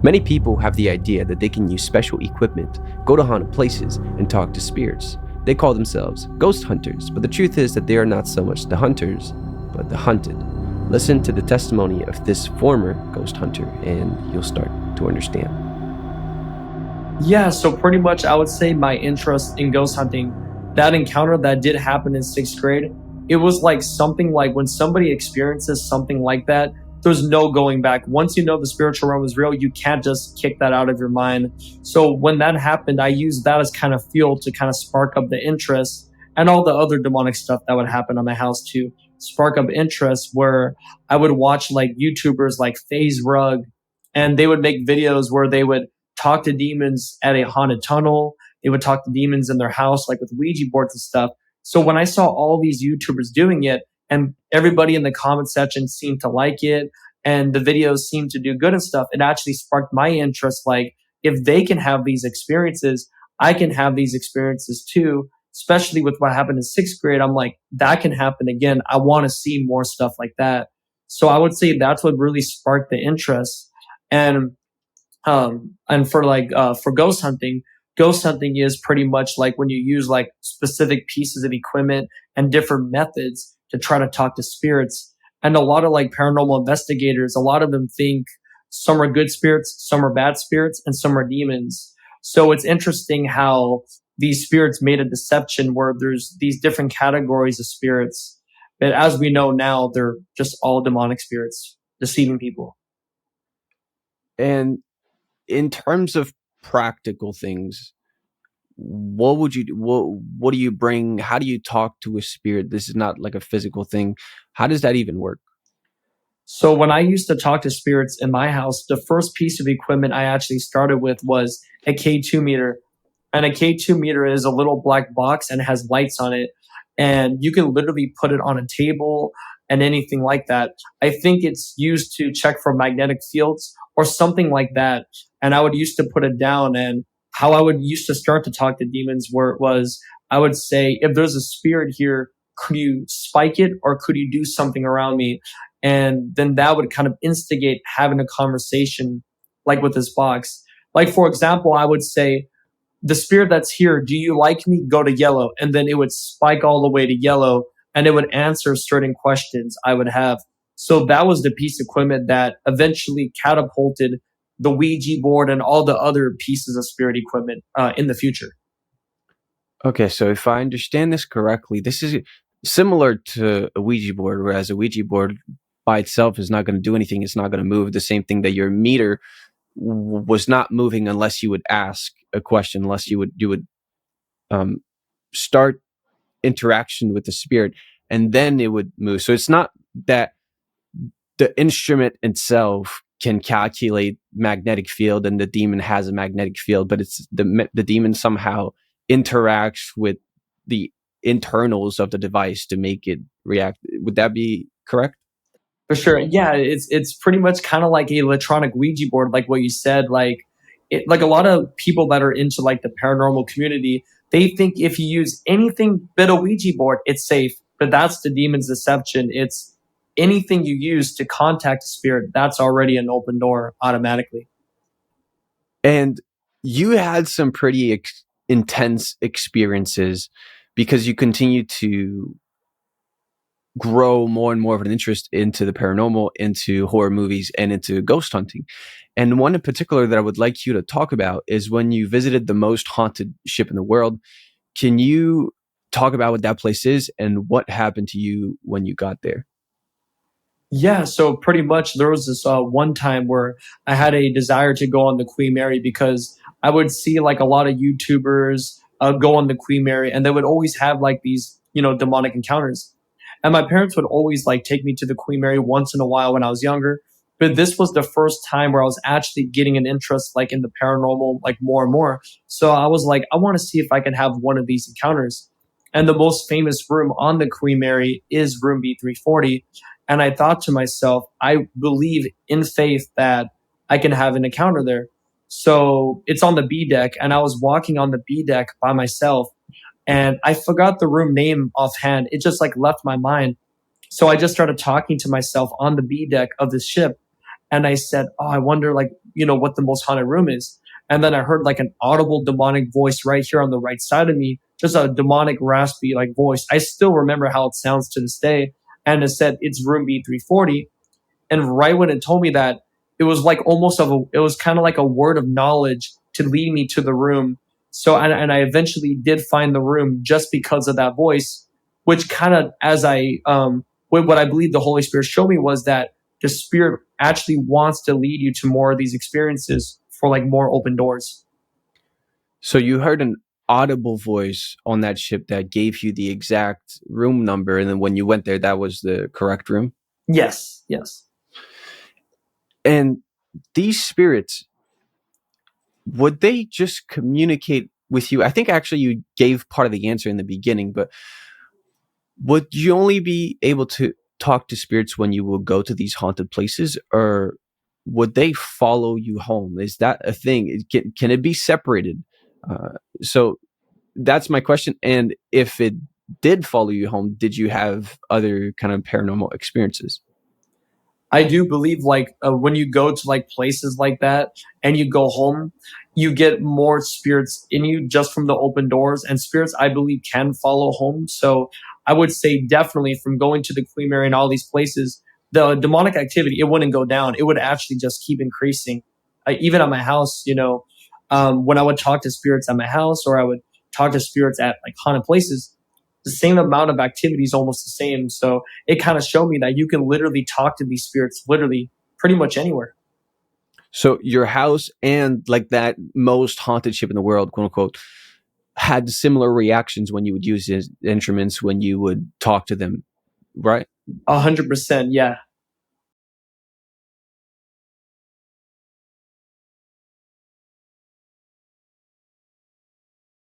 Many people have the idea that they can use special equipment, go to haunted places, and talk to spirits. They call themselves ghost hunters, but the truth is that they are not so much the hunters, but the hunted. Listen to the testimony of this former ghost hunter, and you'll start to understand. Yeah, so pretty much I would say my interest in ghost hunting, that encounter that did happen in sixth grade, it was like something like when somebody experiences something like that, there's no going back. Once you know the spiritual realm is real, you can't just kick that out of your mind. So when that happened, I used that as kind of fuel to kind of spark up the interest and all the other demonic stuff that would happen on my house to spark up interest where I would watch like YouTubers like FaZe Rug and they would make videos where they would talk to demons at a haunted tunnel. They would talk to demons in their house, like with Ouija boards and stuff. So when I saw all these YouTubers doing it and everybody in the comment section seemed to like it and the videos seemed to do good and stuff, it actually sparked my interest. Like, if they can have these experiences, I can have these experiences too. Especially with what happened in sixth grade, I'm like, that can happen again. I want to see more stuff like that. So I would say that's what really sparked the interest. And and for for ghost hunting is pretty much like when you use like specific pieces of equipment and different methods to try to talk to spirits. And a lot of like paranormal investigators, a lot of them think some are good spirits, some are bad spirits, and some are demons. So it's interesting how these spirits made a deception where there's these different categories of spirits. But as we know now, they're just all demonic spirits deceiving people. And in terms of practical things, what would you do? What do you bring? How do you talk to a spirit? This is not like a physical thing. How does that even work? So when I used to talk to spirits in my house, the first piece of equipment I actually started with was a K2 meter. And a K2 meter is a little black box and it has lights on it. And you can literally put it on a table and anything like that. I think it's used to check for magnetic fields or something like that. And I would used to put it down, and how I would used to start to talk to demons where it was, I would say, if there's a spirit here, could you spike it or could you do something around me? And then that would kind of instigate having a conversation like with this box. Like, for example, I would say, the spirit that's here, do you like me? Go to yellow. And then it would spike all the way to yellow and it would answer certain questions I would have. So that was the piece of equipment that eventually catapulted the Ouija board and all the other pieces of spirit equipment in the future. Okay, so if I understand this correctly, this is similar to a Ouija board, whereas a Ouija board by itself is not going to do anything. It's not going to move. The same thing that your meter was not moving unless you would ask a question, unless you would um, start interaction with the spirit, and then it would move. So it's not that the instrument itself can calculate magnetic field and the demon has a magnetic field, but it's the demon somehow interacts with the internals of the device to make it react. Would that be correct? For sure. Yeah, it's pretty much kind of like a electronic Ouija board, like what you said. Like a lot of people that are into like the paranormal community, they think if you use anything but a Ouija board, it's safe. But that's the demon's deception. It's anything you use to contact a spirit, that's already an open door automatically. And you had some pretty intense experiences because you continue to grow more and more of an interest into the paranormal, into horror movies, and into ghost hunting. And one in particular that I would like you to talk about is when you visited the most haunted ship in the world. Can you talk about what that place is and what happened to you when you got there? Yeah, so pretty much there was this one time where I had a desire to go on the Queen Mary because I would see like a lot of YouTubers go on the Queen Mary and they would always have like these, demonic encounters. And my parents would always like take me to the Queen Mary once in a while when I was younger. But this was the first time where I was actually getting an interest like in the paranormal, like more and more. So I was like, I want to see if I can have one of these encounters. And the most famous room on the Queen Mary is room B340. And I thought to myself, I believe in faith that I can have an encounter there. So it's on the B deck, and I was walking on the B deck by myself, and I forgot the room name offhand. It just like left my mind. So I just started talking to myself on the B deck of the ship. And I said, oh, I wonder, like, what the most haunted room is. And then I heard like an audible demonic voice right here on the right side of me, just a demonic raspy like voice. I still remember how it sounds to this day. And it said it's room B340. And right when it told me that, it was like it was kind of like a word of knowledge to lead me to the room. So, and I eventually did find the room just because of that voice, which kind of, what I believe the Holy Spirit showed me was that the Spirit actually wants to lead you to more of these experiences for like more open doors. So you heard an audible voice on that ship that gave you the exact room number, and then when you went there, that was the correct room. Yes, yes. And these spirits, would they just communicate with you? I think actually you gave part of the answer in the beginning, but would you only be able to talk to spirits when you will go to these haunted places, or would they follow you home? Is that a thing? Can it be separated? So that's my question. And if it did follow you home, did you have other kind of paranormal experiences? I do believe like when you go to like places like that and you go home, you get more spirits in you just from the open doors. And spirits, I believe, can follow home. So I would say definitely from going to the Queen Mary and all these places, the demonic activity, it wouldn't go down. It would actually just keep increasing. Even at my house, when I would talk to spirits at my house or I would talk to spirits at like haunted places, the same amount of activity is almost the same. So it kind of showed me that you can literally talk to these spirits literally pretty much anywhere. So your house and like that most haunted ship in the world, quote unquote, had similar reactions when you would use his instruments, when you would talk to them, right? 100%. Yeah.